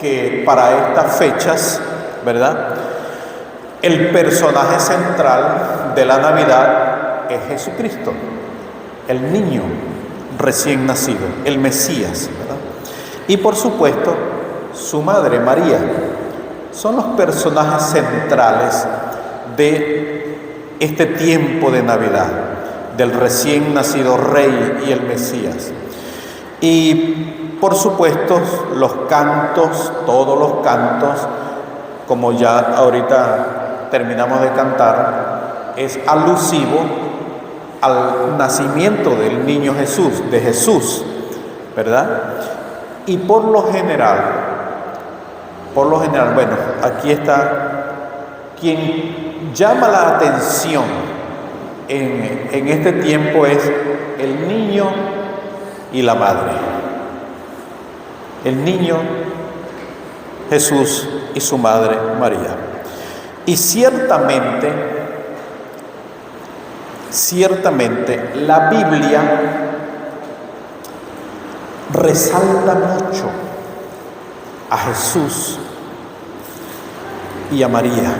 Que para estas fechas, ¿verdad?, el personaje central de la Navidad es Jesucristo, el niño recién nacido, el Mesías, ¿verdad? Y por supuesto, su madre María, son los personajes centrales de este tiempo de Navidad, del recién nacido Rey y el Mesías. Y por supuesto, los cantos, todos los cantos, como ya ahorita terminamos de cantar, es alusivo al nacimiento del niño Jesús, de Jesús, ¿verdad? Y por lo general, bueno, aquí está quien llama la atención en este tiempo es el niño y la madre. El niño Jesús y su madre María. Y ciertamente la Biblia resalta mucho a Jesús y a María.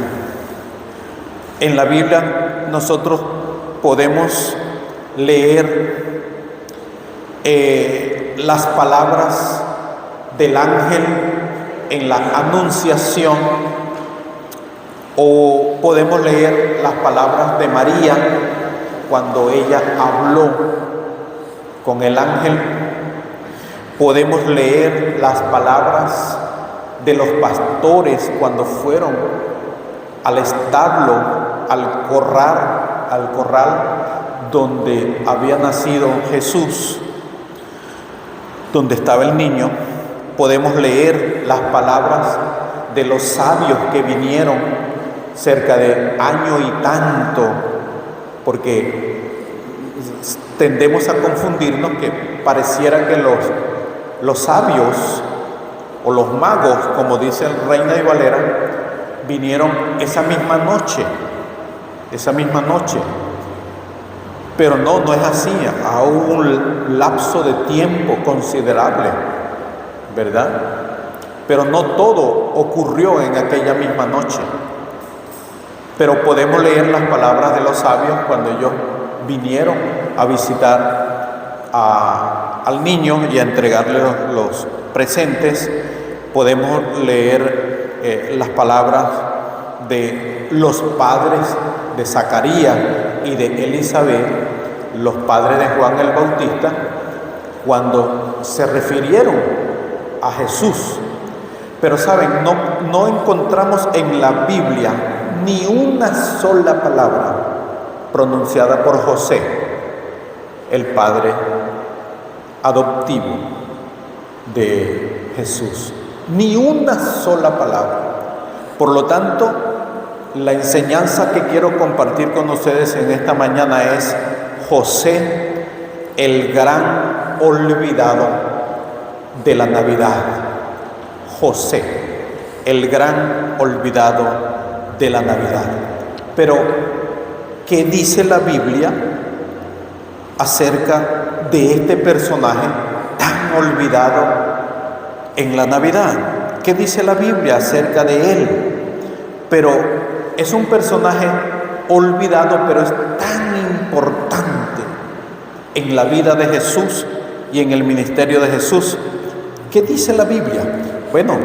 En la Biblia nosotros podemos leer las palabras del ángel en la anunciación, o podemos leer las palabras de María cuando ella habló con el ángel. Podemos leer las palabras de los pastores cuando fueron al establo, al corral donde había nacido Jesús, donde estaba el niño. Podemos leer las palabras de los sabios que vinieron cerca de año y tanto, porque tendemos a confundirnos que pareciera que los sabios o los magos, como dice el Reina y Valera, vinieron esa misma noche, pero no es así. A un lapso de tiempo considerable, ¿verdad? Pero no todo ocurrió en aquella misma noche. Pero podemos leer las palabras de los sabios cuando ellos vinieron a visitar al niño y a entregarle los presentes. Podemos leer las palabras de los padres de Zacarías y de Elizabeth, los padres de Juan el Bautista, cuando se refirieron a Jesús. Pero saben, no encontramos en la Biblia ni una sola palabra pronunciada por José, el padre adoptivo de Jesús. Ni una sola palabra. Por lo tanto, la enseñanza que quiero compartir con ustedes en esta mañana es José, el gran olvidado de la Navidad. José, el gran olvidado de la Navidad. Pero, ¿qué dice la Biblia acerca de este personaje tan olvidado en la Navidad? ¿Qué dice la Biblia acerca de él? Pero es un personaje olvidado, pero es tan importante en la vida de Jesús y en el ministerio de Jesús. ¿Qué dice la Biblia? Bueno,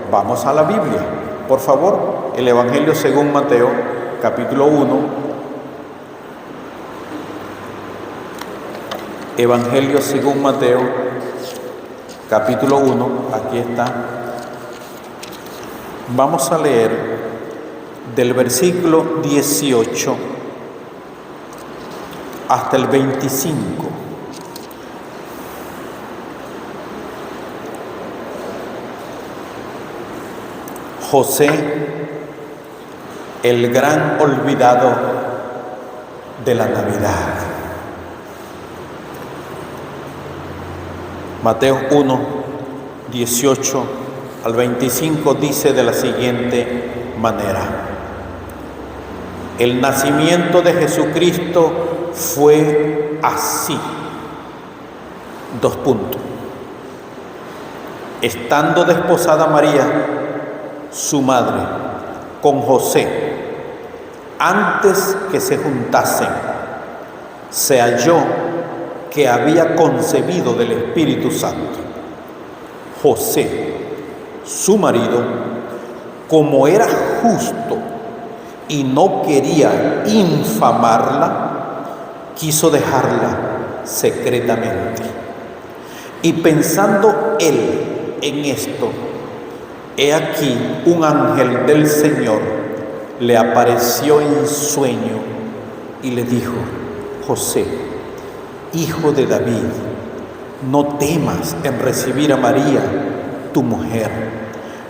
vamos a la Biblia. Por favor, el Evangelio según Mateo, capítulo 1. Evangelio según Mateo, capítulo 1, aquí está. Vamos a leer del versículo 18 hasta el 25. José, el gran olvidado de la Navidad. Mateo 1, 18 al 25 dice de la siguiente manera: el nacimiento de Jesucristo fue así. Estando desposada María, su madre, con José, antes que se juntasen, se halló que había concebido del Espíritu Santo. José, su marido, como era justo y no quería infamarla, quiso dejarla secretamente. Y pensando él en esto, he aquí un ángel del Señor le apareció en sueño y le dijo: José, hijo de David, no temas en recibir a María, tu mujer,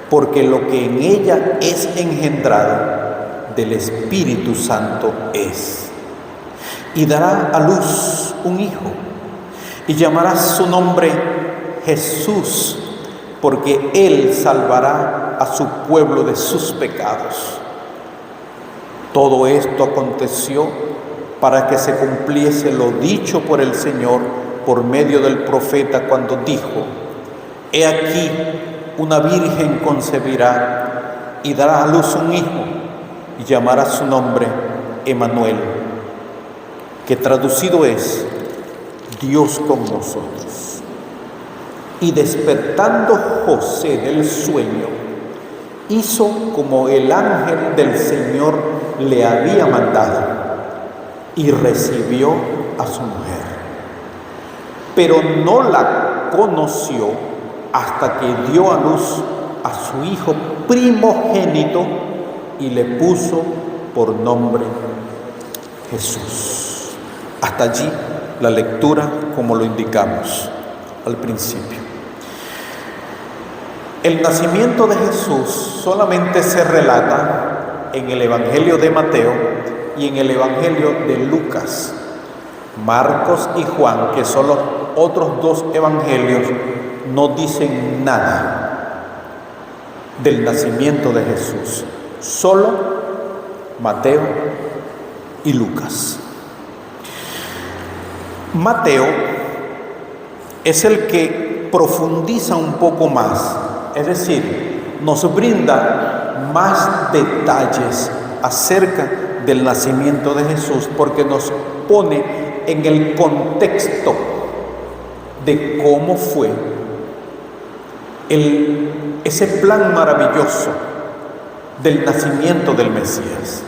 porque lo que en ella es engendrado del Espíritu Santo es. Y dará a luz un hijo, y llamará su nombre Jesús, porque él salvará a su pueblo de sus pecados. Todo esto aconteció para que se cumpliese lo dicho por el Señor por medio del profeta, cuando dijo: He aquí, una virgen concebirá y dará a luz un hijo, y llamará su nombre Emmanuel, que traducido es Dios con nosotros. Y despertando José del sueño, hizo como el ángel del Señor le había mandado, y recibió a su mujer. Pero no la conoció hasta que dio a luz a su hijo primogénito y le puso por nombre Jesús. Hasta allí la lectura como lo indicamos al principio. El nacimiento de Jesús solamente se relata en el Evangelio de Mateo y en el Evangelio de Lucas. Marcos y Juan, que son los otros dos evangelios, no dicen nada del nacimiento de Jesús. Solo Mateo y Lucas. Mateo es el que profundiza un poco más, es decir, nos brinda más detalles acerca del nacimiento de Jesús, porque nos pone en el contexto de cómo fue ese plan maravilloso del nacimiento del Mesías.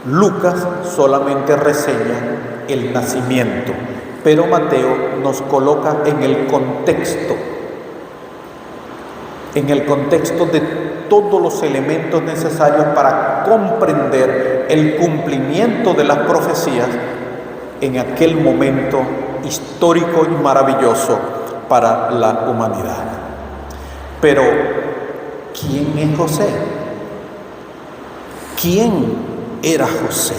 Lucas solamente reseña el nacimiento, pero Mateo nos coloca en el contexto de todos los elementos necesarios para comprender el cumplimiento de las profecías en aquel momento histórico y maravilloso para la humanidad. Pero, ¿quién es José? ¿Quién era José?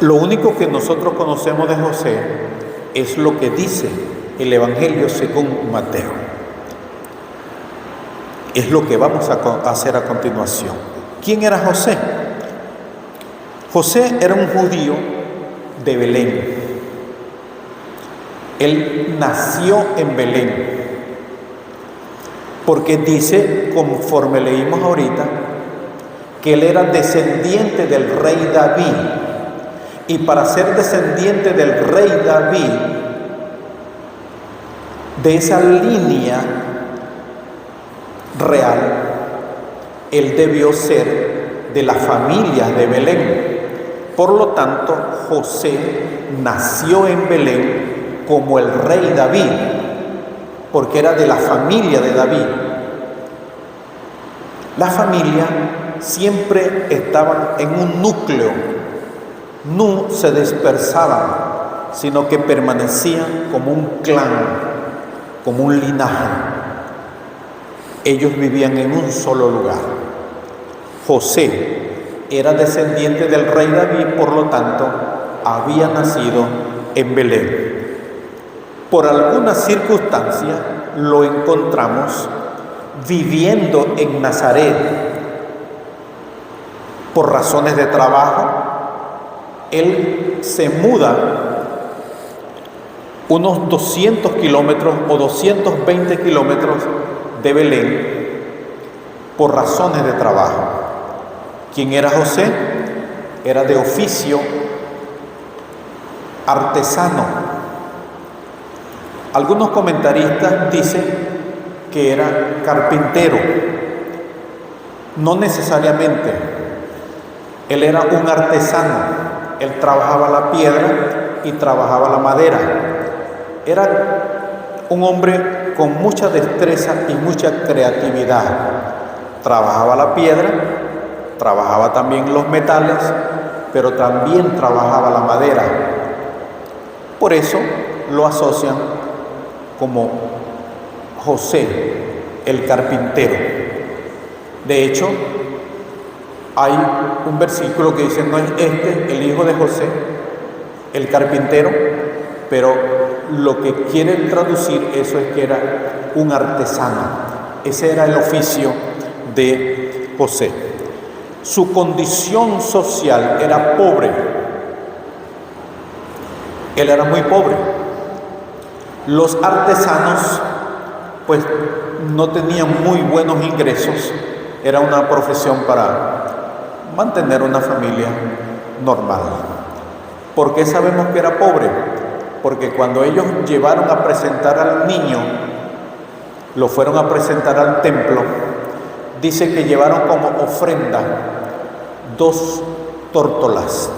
Lo único que nosotros conocemos de José es lo que dice el Evangelio según Mateo. Es lo que vamos a hacer a continuación. ¿Quién era José? José era un judío de Belén. Él nació en Belén, porque dice, conforme leímos ahorita, que él era descendiente del rey David. Y para ser descendiente del rey David, de esa línea real, él debió ser de la familia de Belén. Por lo tanto, José nació en Belén como el rey David, porque era de la familia de David. La familia siempre estaban en un núcleo, no se dispersaban, sino que permanecían como un clan, como un linaje. Ellos vivían en un solo lugar. José era descendiente del rey David, por lo tanto, había nacido en Belén. Por alguna circunstancia lo encontramos viviendo en Nazaret. Por razones de trabajo, él se muda unos 200 kilómetros o 220 kilómetros de Belén por razones de trabajo. ¿Quién era José? Era de oficio artesano. Algunos comentaristas dicen que era carpintero. No necesariamente. Él era un artesano. Él trabajaba la piedra y trabajaba la madera. Era un hombre con mucha destreza y mucha creatividad. Trabajaba la piedra, trabajaba también los metales, pero también trabajaba la madera. Por eso lo asocian como José, el carpintero. De hecho, hay un versículo que dice, no es este el hijo de José, el carpintero, pero lo que quieren traducir eso es que era un artesano. Ese era el oficio de José. Su condición social era pobre. Él era muy pobre. Los artesanos, pues, no tenían muy buenos ingresos. Era una profesión para mantener una familia normal. ¿Por qué sabemos que era pobre? Porque cuando ellos llevaron a presentar al niño, lo fueron a presentar al templo, dice que llevaron como ofrenda 2 tórtolas,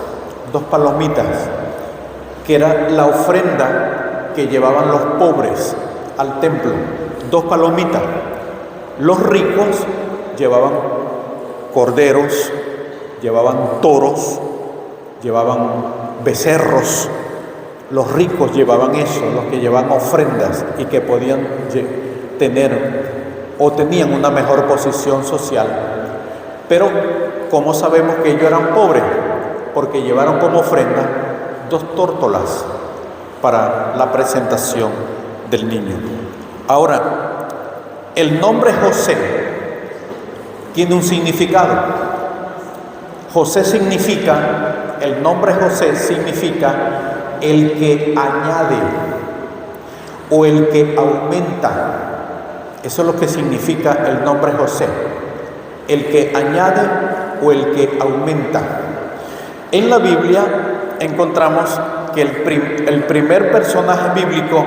2 palomitas, que era la ofrenda que llevaban los pobres al templo, 2 palomitas. Los ricos llevaban corderos, llevaban toros, llevaban becerros. Los ricos llevaban eso, los que llevaban ofrendas y que podían tener o tenían una mejor posición social. Pero, ¿cómo sabemos que ellos eran pobres? Porque llevaron como ofrenda 2 tórtolas para la presentación del niño. Ahora, el nombre José tiene un significado. José significa, el nombre José significa el que añade o el que aumenta. Eso es lo que significa el nombre José, el que añade o el que aumenta. En la Biblia encontramos que el primer personaje bíblico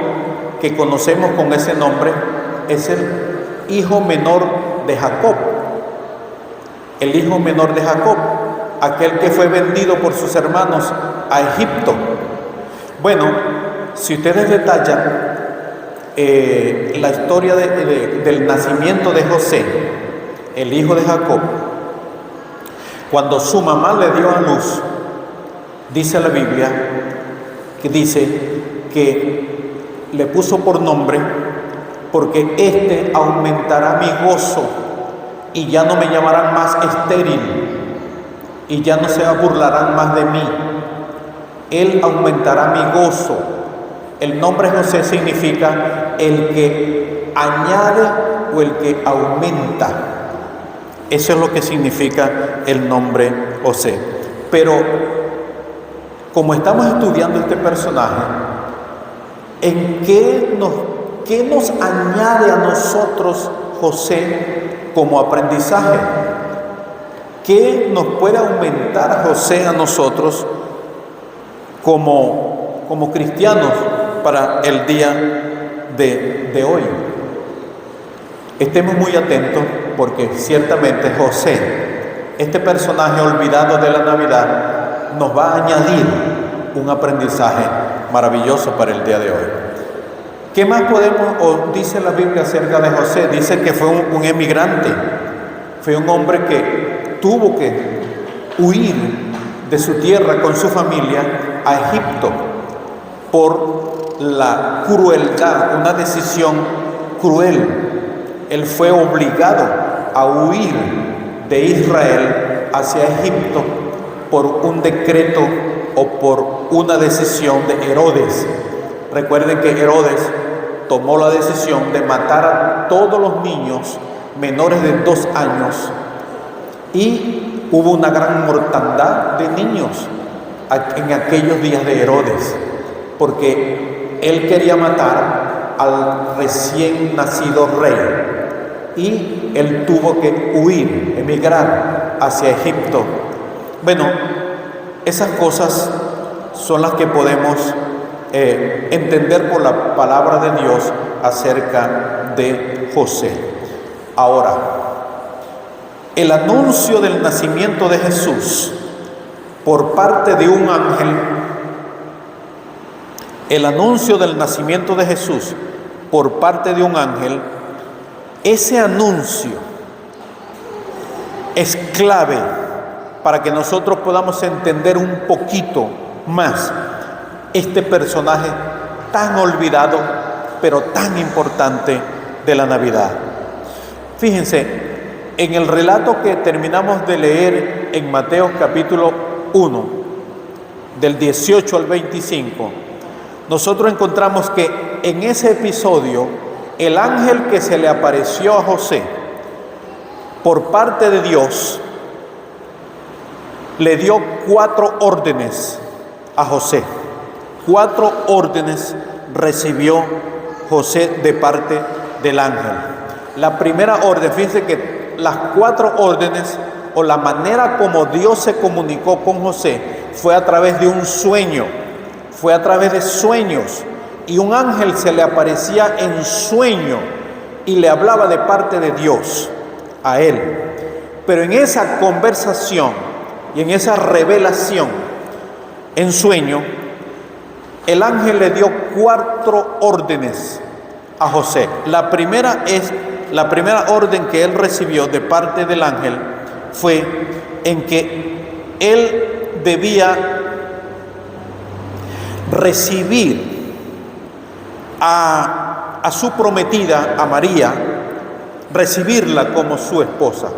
que conocemos con ese nombre es el hijo menor de Jacob. El hijo menor de Jacob, aquel que fue vendido por sus hermanos a Egipto. Bueno, si ustedes detallan la historia del nacimiento de José, el hijo de Jacob, cuando su mamá le dio a luz, dice la Biblia, que dice que le puso por nombre, porque este aumentará mi gozo y ya no me llamarán más estéril y ya no se burlarán más de mí. Él aumentará mi gozo. El nombre José significa el que añade o el que aumenta. Eso es lo que significa el nombre José. Pero como estamos estudiando este personaje, ¿en qué nos añade a nosotros José como aprendizaje? ¿Qué nos puede aumentar José a nosotros como cristianos para el día de hoy? Estemos muy atentos, porque ciertamente José, este personaje olvidado de la Navidad, nos va a añadir un aprendizaje maravilloso para el día de hoy. ¿Qué más dice la Biblia acerca de José? Dice que fue un emigrante, fue un hombre que tuvo que huir de su tierra con su familia a Egipto por la crueldad, una decisión cruel. Él fue obligado a huir de Israel hacia Egipto por un decreto o por una decisión de Herodes. Recuerden que Herodes tomó la decisión de matar a todos los niños menores de 2 años y hubo una gran mortandad de niños en aquellos días de Herodes, porque él quería matar al recién nacido rey y él tuvo que huir, emigrar hacia Egipto. Bueno, esas cosas son las que podemos entender por la palabra de Dios acerca de José. Ahora, el anuncio del nacimiento de Jesús por parte de un ángel, el anuncio del nacimiento de Jesús por parte de un ángel, ese anuncio es clave para que nosotros podamos entender un poquito más este personaje tan olvidado, pero tan importante de la Navidad. Fíjense, en el relato que terminamos de leer en Mateo capítulo 1, del 18 al 25, nosotros encontramos que en ese episodio, el ángel que se le apareció a José por parte de Dios, le dio 4 órdenes a José. 4 órdenes recibió José de parte del ángel. La primera orden, fíjense que las 4 órdenes o la manera como Dios se comunicó con José fue a través de un sueño, fue a través de sueños, y un ángel se le aparecía en sueño y le hablaba de parte de Dios a él. Pero en esa conversación y en esa revelación en sueño, el ángel le dio 4 órdenes a José. La primera orden que él recibió de parte del ángel fue en que él debía recibir a su prometida, a María, recibirla como su esposa,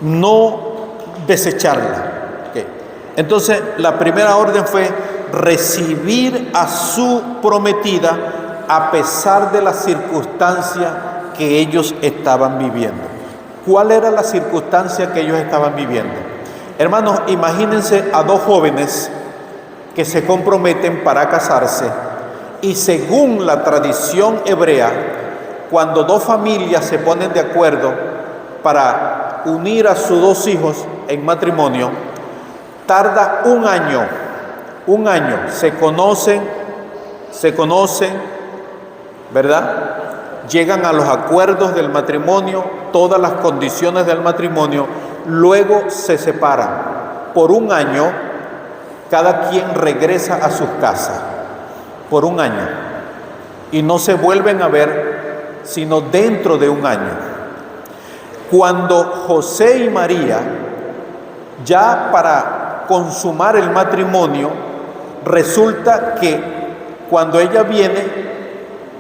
no desecharla. Okay. Entonces, la primera orden fue recibir a su prometida a pesar de la circunstancia que ellos estaban viviendo. ¿Cuál era la circunstancia que ellos estaban viviendo? Hermanos, imagínense a 2 jóvenes que se comprometen para casarse, y según la tradición hebrea, cuando 2 familias se ponen de acuerdo para unir a sus 2 hijos en matrimonio, tarda un año, se conocen, ¿verdad? Llegan a los acuerdos del matrimonio, todas las condiciones del matrimonio, luego se separan. Por un año, cada quien regresa a sus casas, por un año, y no se vuelven a ver sino dentro de un año. Cuando José y María, ya para consumar el matrimonio, resulta que cuando ella viene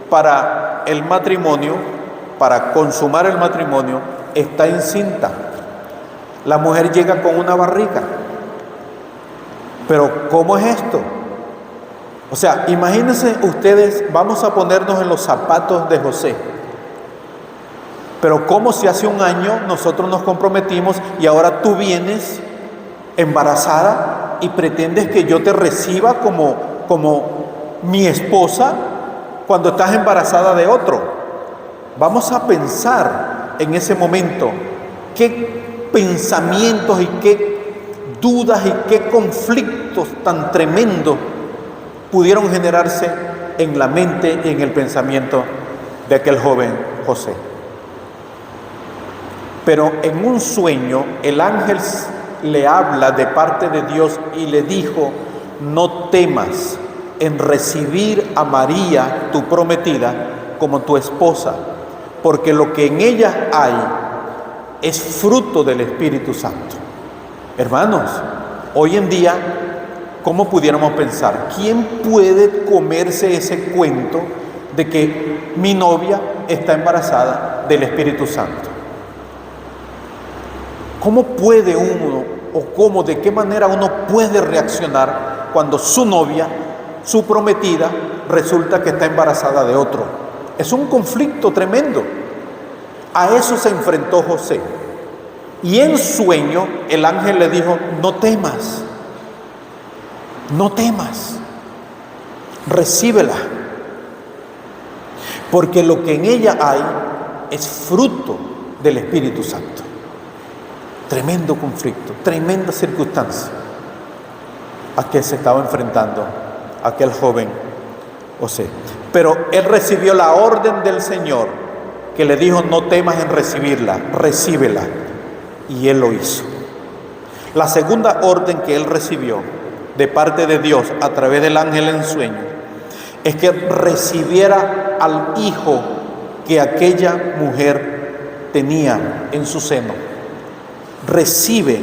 para el matrimonio, para consumar el matrimonio, está encinta. La mujer llega con una barriga. Pero ¿cómo es esto? O sea, imagínense ustedes, vamos a ponernos en los zapatos de José. Pero ¿cómo si hace un año nosotros nos comprometimos y ahora tú vienes embarazada y pretendes que yo te reciba como mi esposa cuando estás embarazada de otro? Vamos a pensar en ese momento qué pensamientos y qué dudas y qué conflictos tan tremendos pudieron generarse en la mente y en el pensamiento de aquel joven José. Pero en un sueño el ángel le habla de parte de Dios y le dijo: no temas en recibir a María, tu prometida, como tu esposa, porque lo que en ella hay es fruto del Espíritu Santo. Hermanos, hoy en día, ¿cómo pudiéramos pensar? ¿Quién puede comerse ese cuento de que mi novia está embarazada del Espíritu Santo? ¿Cómo puede uno, o de qué manera uno puede reaccionar cuando su novia, su prometida, resulta que está embarazada de otro? Es un conflicto tremendo. A eso se enfrentó José. Y en sueño el ángel le dijo: no temas, no temas. recíbela, porque lo que en ella hay es fruto del Espíritu Santo. Tremendo conflicto, tremenda circunstancia a que se estaba enfrentando aquel joven José. Pero él recibió la orden del Señor, que le dijo: no temas en recibirla, recíbela. Y él lo hizo. La segunda orden que él recibió de parte de Dios a través del ángel en sueño es que recibiera al hijo que aquella mujer tenía en su seno. Recibe.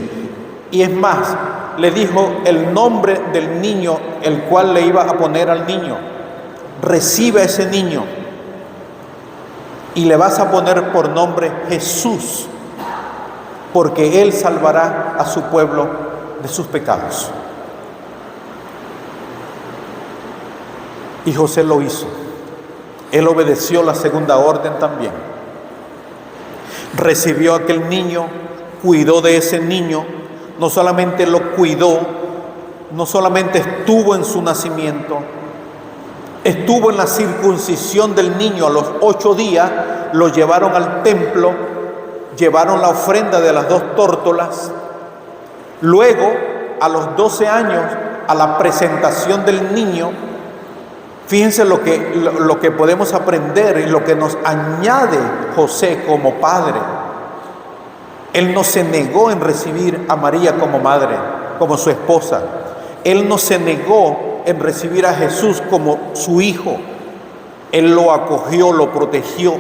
Y es más, le dijo el nombre del niño, el cual le iba a poner al niño. Recibe a ese niño y le vas a poner por nombre Jesús, porque él salvará a su pueblo de sus pecados. Y José lo hizo. Él obedeció la segunda orden también. Recibió a aquel niño, cuidó de ese niño. No solamente lo cuidó, no solamente estuvo en su nacimiento, estuvo en la circuncisión del niño. A los 8 días lo llevaron al templo, llevaron la ofrenda de las 2 tórtolas. Luego, a los 12 años, a la presentación del niño. Fíjense lo que podemos aprender y lo que nos añade José como padre. Él no se negó en recibir a María como madre, como su esposa. Él no se negó en recibir a Jesús como su hijo. Él lo acogió, lo protegió,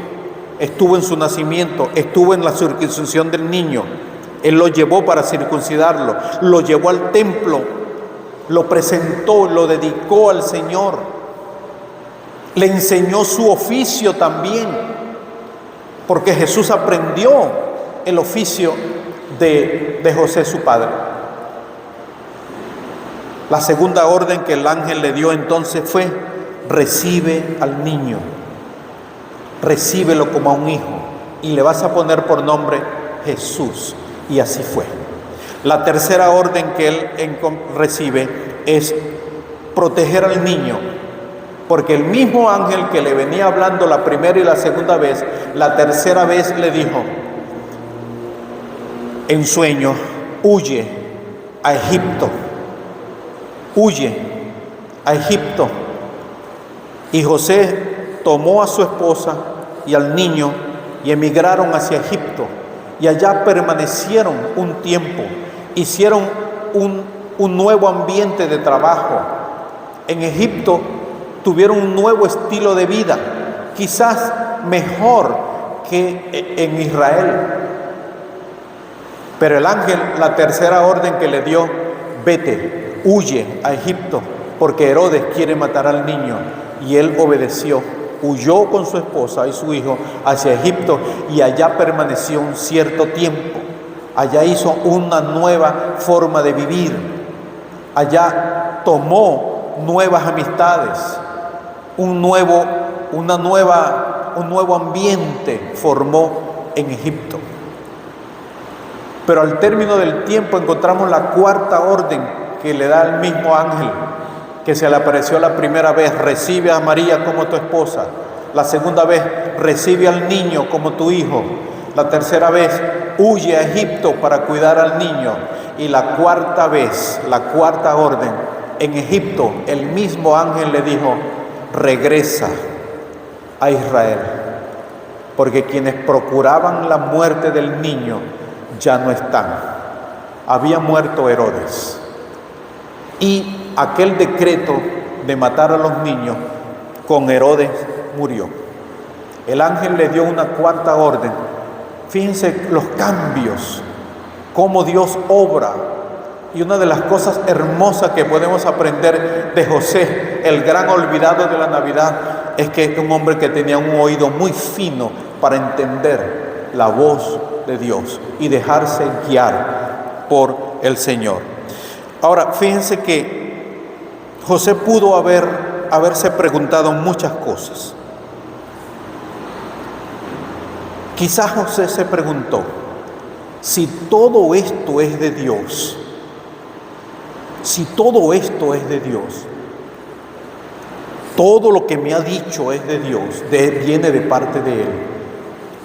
estuvo en su nacimiento, estuvo en la circuncisión del niño. Él lo llevó para circuncidarlo, lo llevó al templo, lo presentó, lo dedicó al Señor. Le enseñó su oficio también, porque Jesús aprendió el oficio de José, su padre. La segunda orden que el ángel le dio entonces fue: recibe al niño, recíbelo como a un hijo, y le vas a poner por nombre Jesús. Y así fue. La tercera orden que él recibe es proteger al niño, porque el mismo ángel que le venía hablando la primera y la segunda vez, la tercera vez le dijo en sueño: huye a Egipto, huye a Egipto. Y José tomó a su esposa y al niño y emigraron hacia Egipto, y allá permanecieron un tiempo, hicieron un nuevo ambiente de trabajo. En Egipto tuvieron un nuevo estilo de vida, quizás mejor que en Israel. Pero el ángel, la tercera orden que le dio: vete, huye a Egipto, porque Herodes quiere matar al niño. Y él obedeció, huyó con su esposa y su hijo hacia Egipto, y allá permaneció un cierto tiempo. Allá hizo una nueva forma de vivir. Allá tomó nuevas amistades, un nuevo ambiente formó en Egipto. Pero al término del tiempo encontramos la cuarta orden que le da el mismo ángel que se le apareció la primera vez: recibe a María como tu esposa. La segunda vez: recibe al niño como tu hijo. La tercera vez: huye a Egipto para cuidar al niño. Y la cuarta vez, la cuarta orden, en Egipto, el mismo ángel le dijo: regresa a Israel, porque quienes procuraban la muerte del niño ya no están. Había muerto Herodes, y aquel decreto de matar a los niños con Herodes murió. El ángel le dio una cuarta orden. Fíjense los cambios, cómo Dios obra. Y una de las cosas hermosas que podemos aprender de José, el gran olvidado de la Navidad, es que es un hombre que tenía un oído muy fino para entender la voz de Dios y dejarse guiar por el Señor. Ahora, fíjense que José pudo haberse preguntado muchas cosas. Quizás José se preguntó: si todo esto es de Dios, si todo esto es de Dios, todo lo que me ha dicho es de Dios, viene de parte de Él.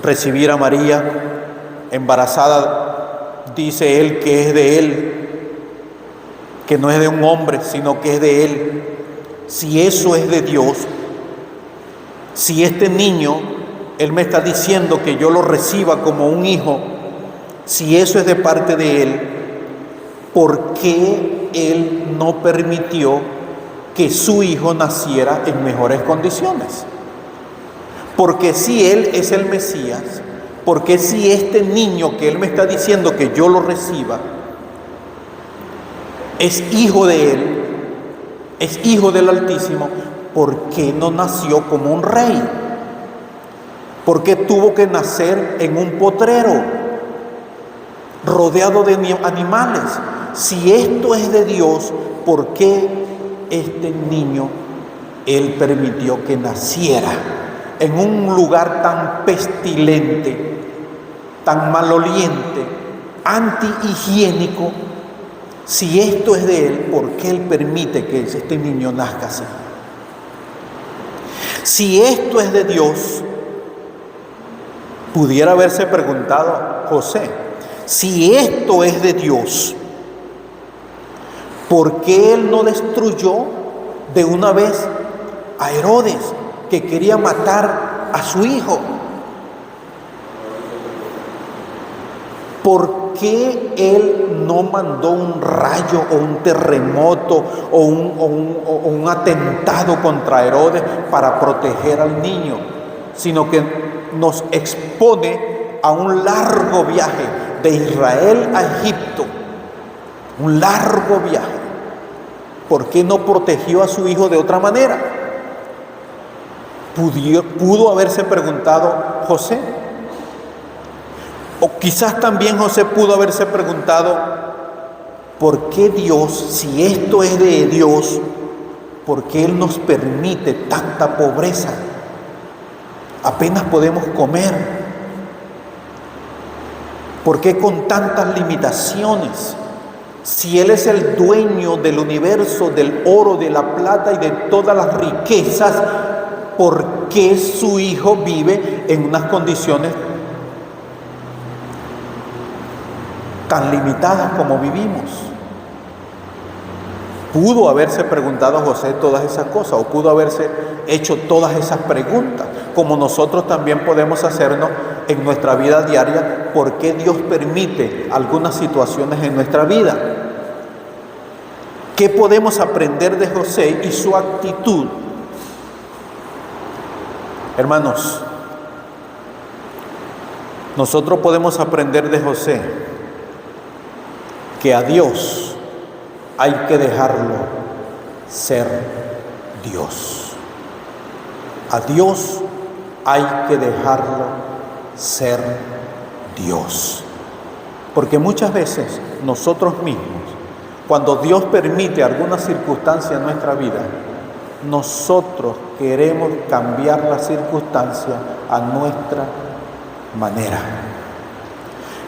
Recibir a María embarazada, dice Él que es de Él, que no es de un hombre, sino que es de Él. Si eso es de Dios, si este niño, Él me está diciendo que yo lo reciba como un hijo, si eso es de parte de Él, ¿por qué Él no permitió que su hijo naciera en mejores condiciones? Porque si Él es el Mesías, porque si este niño que Él me está diciendo que yo lo reciba, es hijo de Él, es hijo del Altísimo, ¿por qué no nació como un rey? ¿Por qué tuvo que nacer en un potrero, rodeado de animales? Si esto es de Dios, ¿por qué este niño Él permitió que naciera en un lugar tan pestilente, tan maloliente, antihigiénico? Si esto es de Él, ¿por qué Él permite que este niño nazca así? Si esto es de Dios, pudiera haberse preguntado José, si esto es de Dios, ¿por qué Él no destruyó de una vez a Herodes, que quería matar a su hijo? ¿Por qué Él no mandó un rayo o un terremoto o un atentado contra Herodes para proteger al niño? Sino que nos expone a un largo viaje de Israel a Egipto, un largo viaje. ¿Por qué no protegió a su hijo de otra manera? Pudo haberse preguntado José. O quizás también José pudo haberse preguntado, ¿por qué Dios, si esto es de Dios, por qué Él nos permite tanta pobreza? Apenas podemos comer. ¿Por qué con tantas limitaciones? Si Él es el dueño del universo, del oro, de la plata y de todas las riquezas, ¿por qué su hijo vive en unas condiciones tan limitadas como vivimos? Pudo haberse preguntado a José todas esas cosas, o pudo haberse hecho todas esas preguntas, como nosotros también podemos hacernos en nuestra vida diaria. ¿Por qué Dios permite algunas situaciones en nuestra vida? ¿Qué podemos aprender de José y su actitud? Hermanos, nosotros podemos aprender de José que a Dios hay que dejarlo ser Dios. A Dios hay que dejarlo ser Dios. Porque muchas veces nosotros mismos, cuando Dios permite alguna circunstancia en nuestra vida, nosotros queremos cambiar la circunstancia a nuestra manera.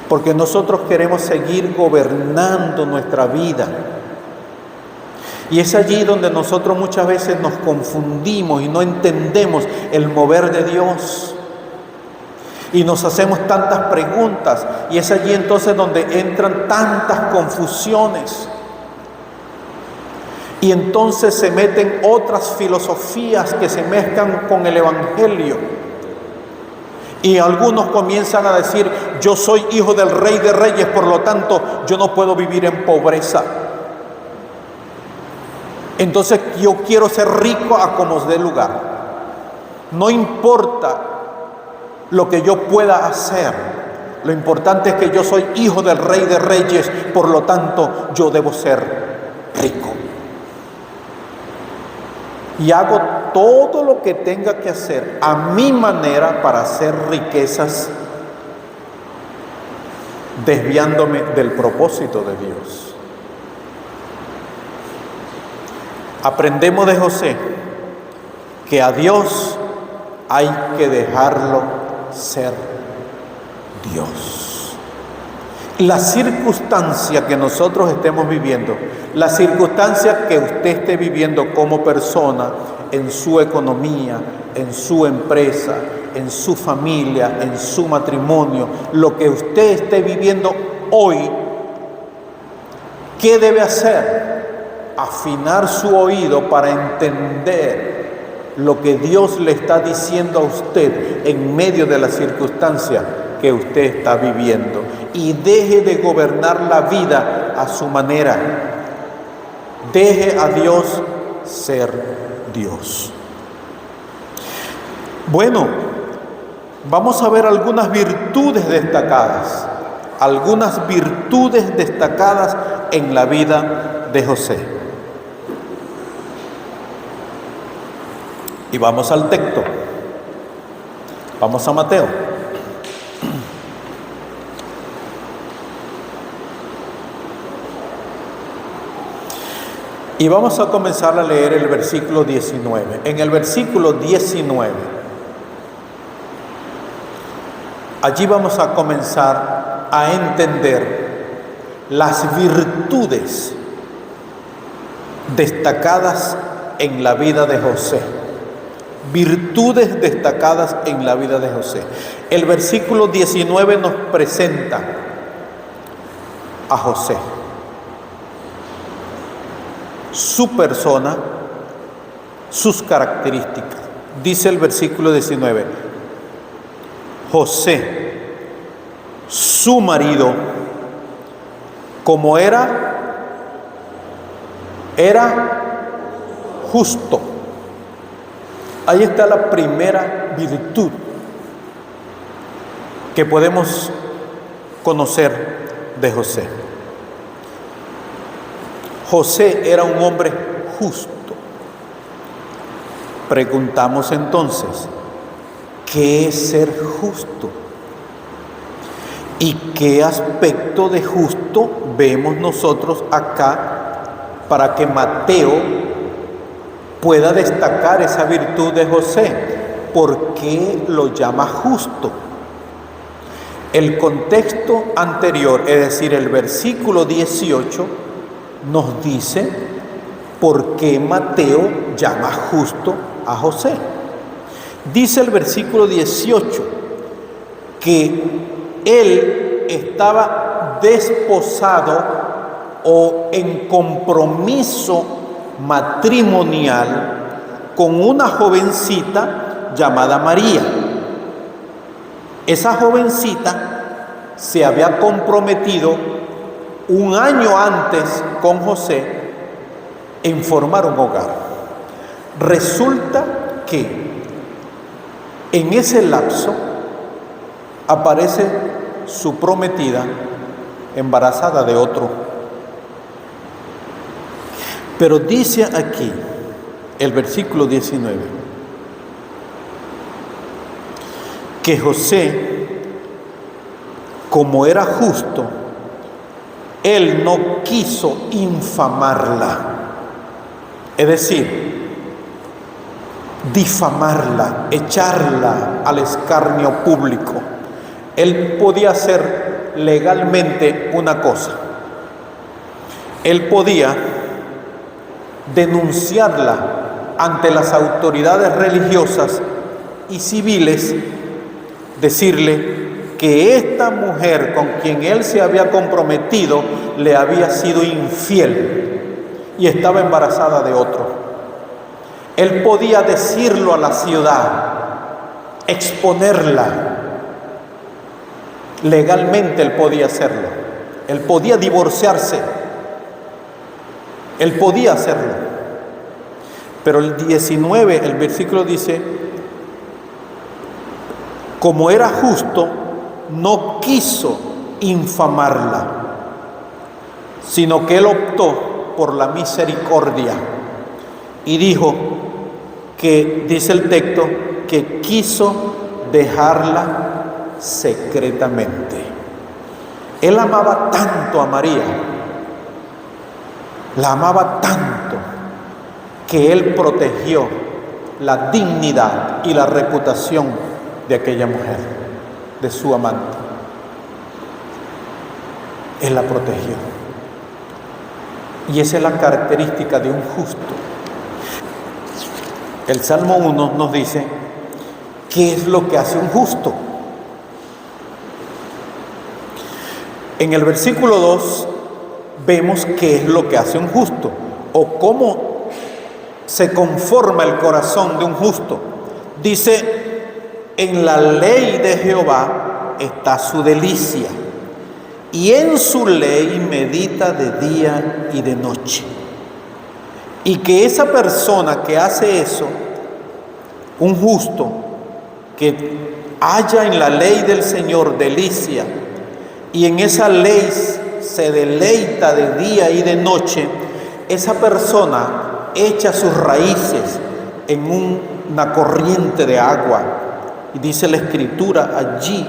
Porque nosotros queremos seguir gobernando nuestra vida. Y es allí donde nosotros muchas veces nos confundimos y no entendemos el mover de Dios. Y nos hacemos tantas preguntas. Y es allí entonces donde entran tantas confusiones. Y entonces se meten otras filosofías que se mezclan con el Evangelio. Y algunos comienzan a decir, yo soy hijo del Rey de Reyes, por lo tanto, yo no puedo vivir en pobreza. Entonces yo quiero ser rico a como os dé lugar. No importa lo que yo pueda hacer. Lo importante es que yo soy hijo del Rey de Reyes, por lo tanto, yo debo ser rico. Y hago todo lo que tenga que hacer a mi manera para hacer riquezas, desviándome del propósito de Dios. Aprendemos de José que a Dios hay que dejarlo ser Dios. La circunstancia que nosotros estemos viviendo, la circunstancia que usted esté viviendo como persona, en su economía, en su empresa, en su familia, en su matrimonio, lo que usted esté viviendo hoy, ¿qué debe hacer? Afinar su oído para entender lo que Dios le está diciendo a usted en medio de la circunstancia que usted está viviendo. Y deje de gobernar la vida a su manera. Deje a Dios ser Dios. Bueno, vamos a ver algunas virtudes destacadas. Algunas virtudes destacadas en la vida de José. Y vamos al texto. Vamos a Mateo. Y vamos a comenzar a leer el versículo 19. En el versículo 19, allí vamos a comenzar a entender las virtudes destacadas en la vida de José. Virtudes destacadas en la vida de José. El versículo 19 nos presenta a José, su persona, sus características. Dice el versículo 19, José, su marido, como era justo. Ahí está la primera virtud que podemos conocer de José. José era un hombre justo. Preguntamos entonces, ¿qué es ser justo? ¿Y qué aspecto de justo vemos nosotros acá para que Mateo pueda destacar esa virtud de José? ¿Por qué lo llama justo? El contexto anterior, es decir, el versículo 18, nos dice por qué Mateo llama justo a José. Dice el versículo 18 que él estaba desposado o en compromiso matrimonial con una jovencita llamada María. Esa jovencita se había comprometido un año antes con José en formar un hogar. Resulta que en ese lapso aparece su prometida embarazada de otro. Pero dice aquí el versículo 19 que José, como era justo, él no quiso infamarla, es decir, difamarla, echarla al escarnio público. Él podía hacer legalmente una cosa. Él podía denunciarla ante las autoridades religiosas y civiles, decirle que esta mujer con quien él se había comprometido le había sido infiel y estaba embarazada de otro. Él podía decirlo a la ciudad, exponerla. Legalmente él podía hacerlo. Él podía divorciarse. Él podía hacerlo. Pero el 19, el versículo dice, como era justo, no quiso infamarla, sino que él optó por la misericordia y dijo que, dice el texto, que quiso dejarla secretamente. Él amaba tanto a María, la amaba tanto, que él protegió la dignidad y la reputación de aquella mujer, de su amante. Él la protegió. Y esa es la característica de un justo. El Salmo 1 nos dice qué es lo que hace un justo. En el versículo 2 vemos qué es lo que hace un justo o cómo se conforma el corazón de un justo. Dice: en la ley de Jehová está su delicia, y en su ley medita de día y de noche. Y que esa persona que hace eso, un justo, que haya en la ley del Señor delicia, y en esa ley se deleita de día y de noche, esa persona echa sus raíces en una corriente de agua. Y dice la Escritura allí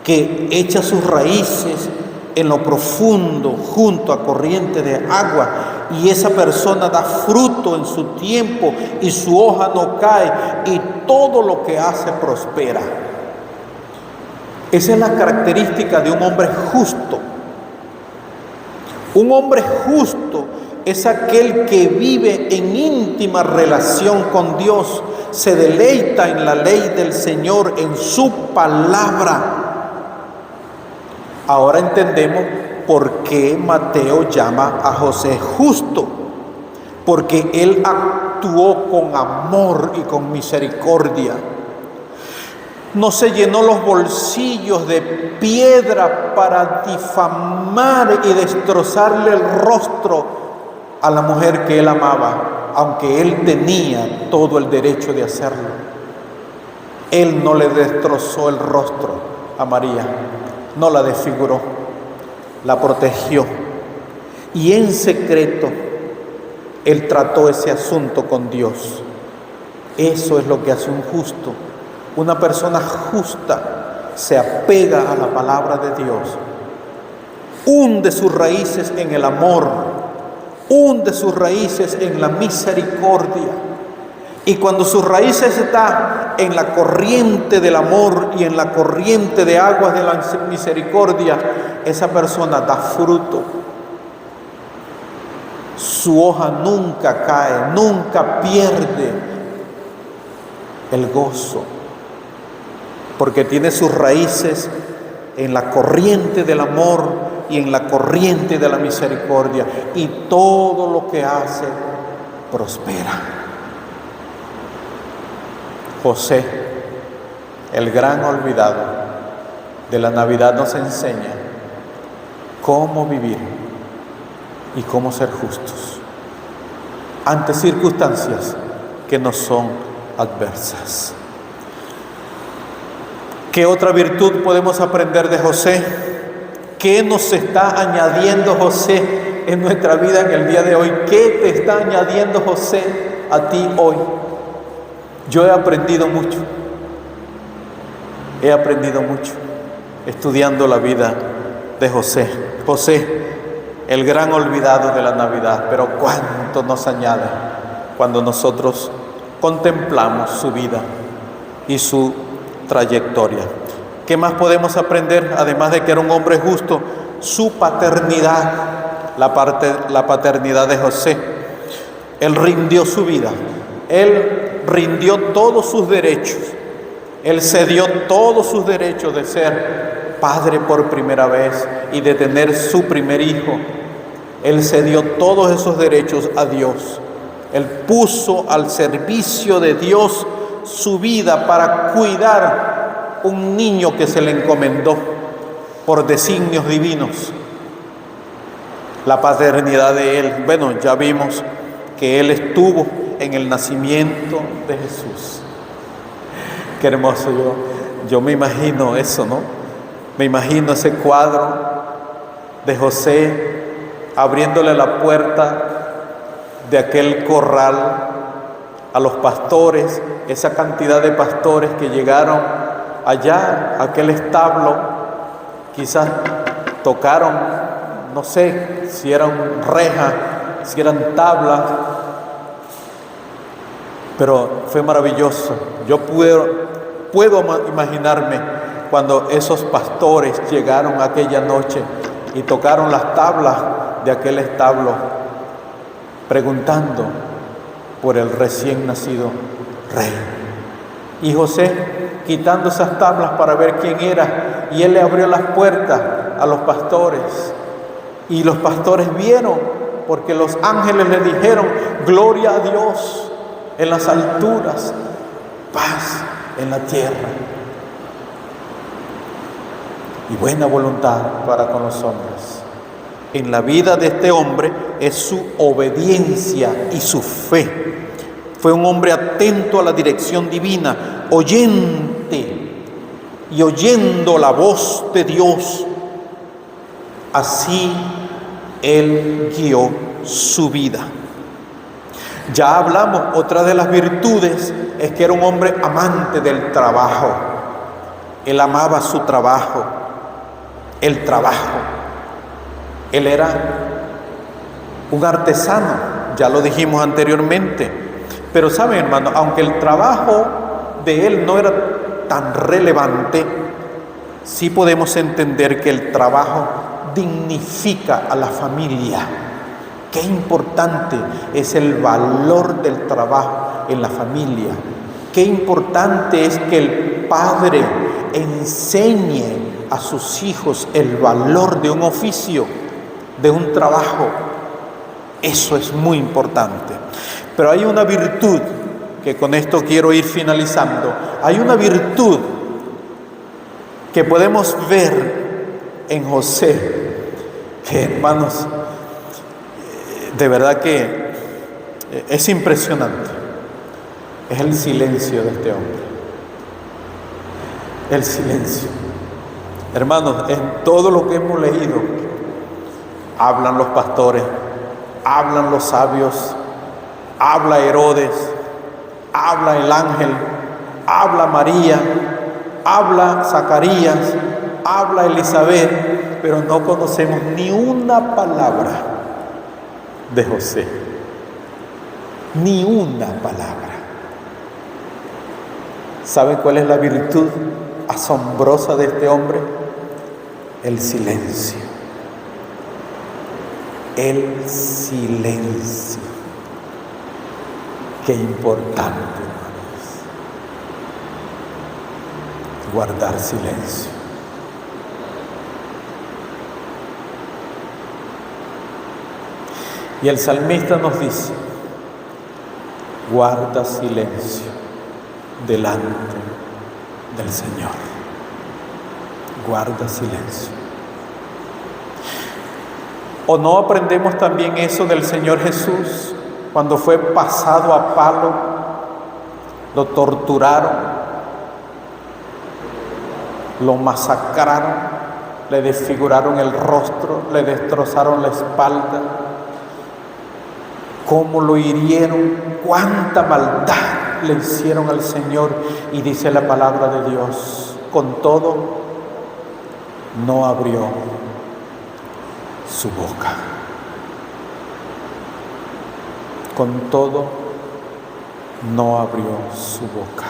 que echa sus raíces en lo profundo junto a corriente de agua, y esa persona da fruto en su tiempo y su hoja no cae, y todo lo que hace prospera. Esa es la característica de un hombre justo. Un hombre justo es aquel que vive en íntima relación con Dios, se deleita en la ley del Señor, en su palabra. Ahora entendemos por qué Mateo llama a José justo, porque él actuó con amor y con misericordia. No se llenó los bolsillos de piedra para difamar y destrozarle el rostro a la mujer que él amaba, aunque él tenía todo el derecho de hacerlo. Él no le destrozó el rostro a María, no la desfiguró, la protegió, y en secreto él trató ese asunto con Dios. Eso es lo que hace un justo. Una persona justa se apega a la palabra de Dios, hunde sus raíces en el amor, hunde sus raíces en la misericordia. Y cuando sus raíces están en la corriente del amor y en la corriente de aguas de la misericordia, esa persona da fruto. Su hoja nunca cae, nunca pierde el gozo, porque tiene sus raíces en la corriente del amor y en la corriente de la misericordia, y todo lo que hace prospera. José, el gran olvidado de la Navidad, nos enseña cómo vivir y cómo ser justos ante circunstancias que nos son adversas. ¿Qué otra virtud podemos aprender de José? ¿Qué nos está añadiendo José en nuestra vida en el día de hoy? ¿Qué te está añadiendo José a ti hoy? Yo he aprendido mucho estudiando la vida de José. José, el gran olvidado de la Navidad, pero cuánto nos añade cuando nosotros contemplamos su vida y su trayectoria. ¿Qué más podemos aprender? Además de que era un hombre justo, su paternidad, la paternidad de José. Él rindió su vida, él rindió todos sus derechos, él cedió todos sus derechos de ser padre por primera vez y de tener su primer hijo. Él cedió todos esos derechos a Dios. Él puso al servicio de Dios su vida para cuidar un niño que se le encomendó por designios divinos. La paternidad de él, bueno, ya vimos que él estuvo en el nacimiento de Jesús. Qué hermoso, yo me imagino eso, ¿no? Me imagino ese cuadro de José abriéndole la puerta de aquel corral a los pastores, esa cantidad de pastores que llegaron allá, a aquel establo, quizás tocaron, no sé si eran rejas, si eran tablas, pero fue maravilloso. Yo puedo imaginarme cuando esos pastores llegaron aquella noche y tocaron las tablas de aquel establo, preguntando: por el recién nacido rey. Y José, quitando esas tablas para ver quién era, y él le abrió las puertas a los pastores. Y los pastores vieron, porque los ángeles le dijeron: gloria a Dios en las alturas, paz en la tierra, y buena voluntad para con los hombres. En la vida de este hombre es su obediencia y su fe. Fue un hombre atento a la dirección divina, oyente y oyendo la voz de Dios. Así él guió su vida. Ya hablamos, otra de las virtudes es que era un hombre amante del trabajo. Él amaba su trabajo, el trabajo. Él era un artesano, ya lo dijimos anteriormente. Pero saben, hermano, aunque el trabajo de él no era tan relevante, sí podemos entender que el trabajo dignifica a la familia. Qué importante es el valor del trabajo en la familia. Qué importante es que el padre enseñe a sus hijos el valor de un oficio, de un trabajo. Eso es muy importante. Pero hay una virtud, que con esto quiero ir finalizando. Hay una virtud que podemos ver en José, que, hermanos, de verdad que es impresionante. Es el silencio de este hombre. El silencio. Hermanos, en todo lo que hemos leído, hablan los pastores, hablan los sabios, habla Herodes, habla el ángel, habla María, habla Zacarías, habla Elizabeth, pero no conocemos ni una palabra de José. Ni una palabra. ¿Saben cuál es la virtud asombrosa de este hombre? El silencio. El silencio. Qué importante, hermanos. Guardar silencio. Y el salmista nos dice: guarda silencio delante del Señor. Guarda silencio. ¿O no aprendemos también eso del Señor Jesús? Cuando fue pasado a palo, lo torturaron, lo masacraron, le desfiguraron el rostro, le destrozaron la espalda, cómo lo hirieron, cuánta maldad le hicieron al Señor. Y dice la palabra de Dios: con todo, no abrió su boca. Con todo, no abrió su boca.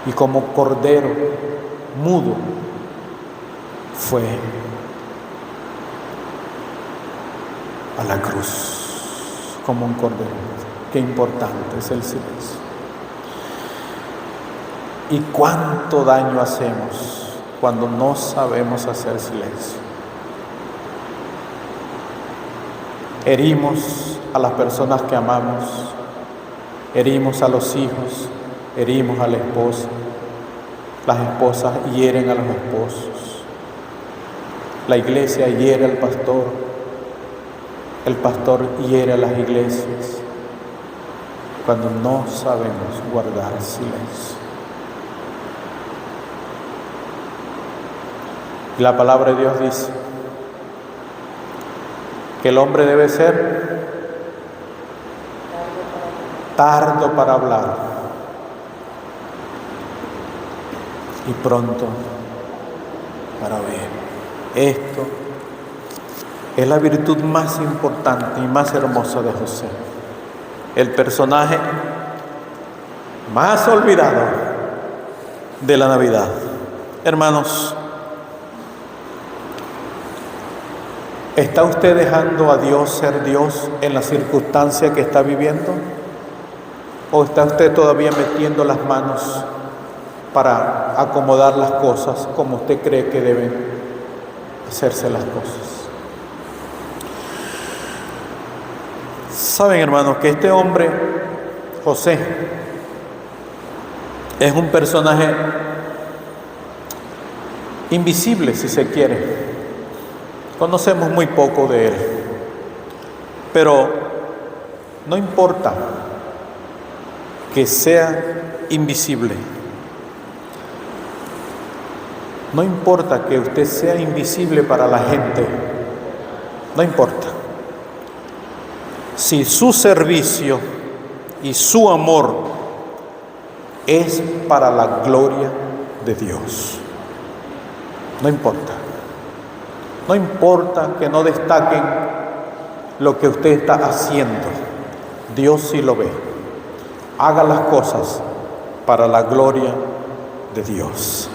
Y como cordero mudo fue a la cruz, como un cordero mudo. Qué importante es el silencio. Y cuánto daño hacemos cuando no sabemos hacer silencio. Herimos a las personas que amamos, herimos a los hijos, herimos a la esposa, las esposas hieren a los esposos, la iglesia hiere al pastor, el pastor hiere a las iglesias, cuando no sabemos guardar silencio. Y la palabra de Dios dice que el hombre debe ser tardo para hablar y pronto para oír. Esto es la virtud más importante y más hermosa de José, el personaje más olvidado de la Navidad. Hermanos, ¿Está usted dejando a Dios ser Dios en la circunstancia que está viviendo? ¿O está usted todavía metiendo las manos para acomodar las cosas como usted cree que deben hacerse las cosas? Saben, hermanos, que este hombre, José, es un personaje invisible, si se quiere. Conocemos muy poco de él, pero no importa que sea invisible. No importa que usted sea invisible para la gente. No importa. Si su servicio y su amor es para la gloria de Dios. No importa. No importa que no destaquen lo que usted está haciendo. Dios sí lo ve. Haga las cosas para la gloria de Dios.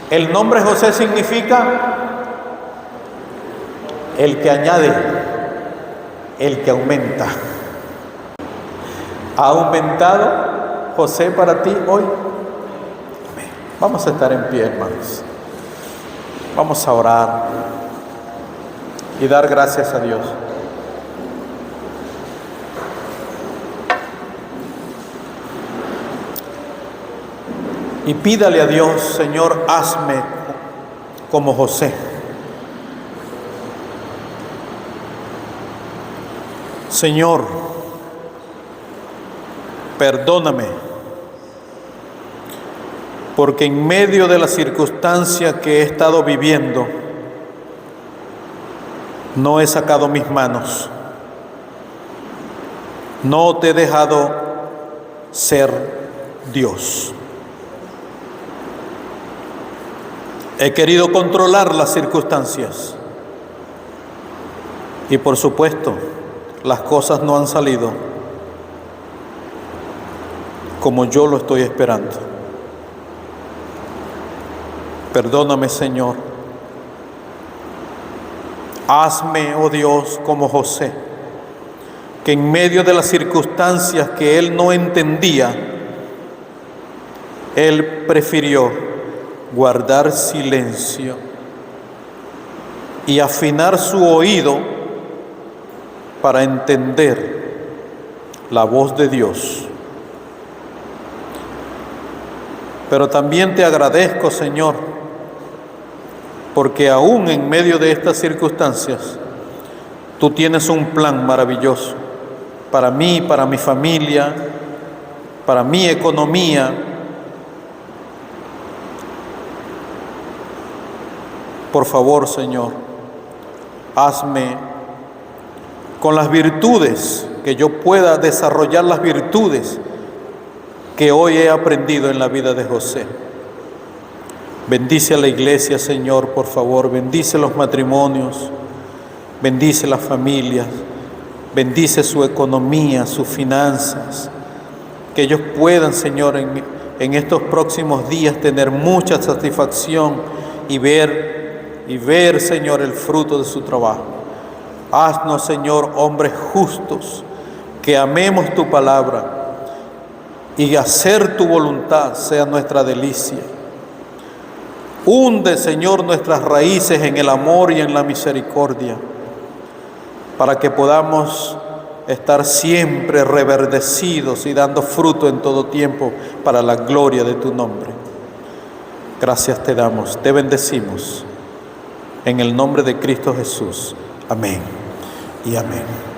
El nombre José significa el que añade, el que aumenta. ¿Ha aumentado José para ti hoy? Amén. Vamos a estar en pie, hermanos. Vamos a orar y dar gracias a Dios. Y pídale a Dios: Señor, hazme como José. Señor, perdóname, porque en medio de la circunstancia que he estado viviendo, no he sacado mis manos, no te he dejado ser Dios. He querido controlar las circunstancias y, por supuesto, las cosas no han salido como yo lo estoy esperando. Perdóname, Señor. Hazme, oh Dios, como José, que en medio de las circunstancias que él no entendía, él prefirió guardar silencio y afinar su oído para entender la voz de Dios. Pero también te agradezco, Señor, porque aún en medio de estas circunstancias, tú tienes un plan maravilloso para mí, para mi familia, para mi economía. Por favor, Señor, hazme con las virtudes, que yo pueda desarrollar las virtudes que hoy he aprendido en la vida de José. Bendice a la iglesia, Señor, por favor. Bendice los matrimonios, bendice las familias, bendice su economía, sus finanzas. Que ellos puedan, Señor, en estos próximos días tener mucha satisfacción y ver, Señor, el fruto de su trabajo. Haznos, Señor, hombres justos, que amemos tu palabra y hacer tu voluntad sea nuestra delicia. Hunde, Señor, nuestras raíces en el amor y en la misericordia, para que podamos estar siempre reverdecidos y dando fruto en todo tiempo para la gloria de tu nombre. Gracias te damos, te bendecimos. En el nombre de Cristo Jesús. Amén y amén.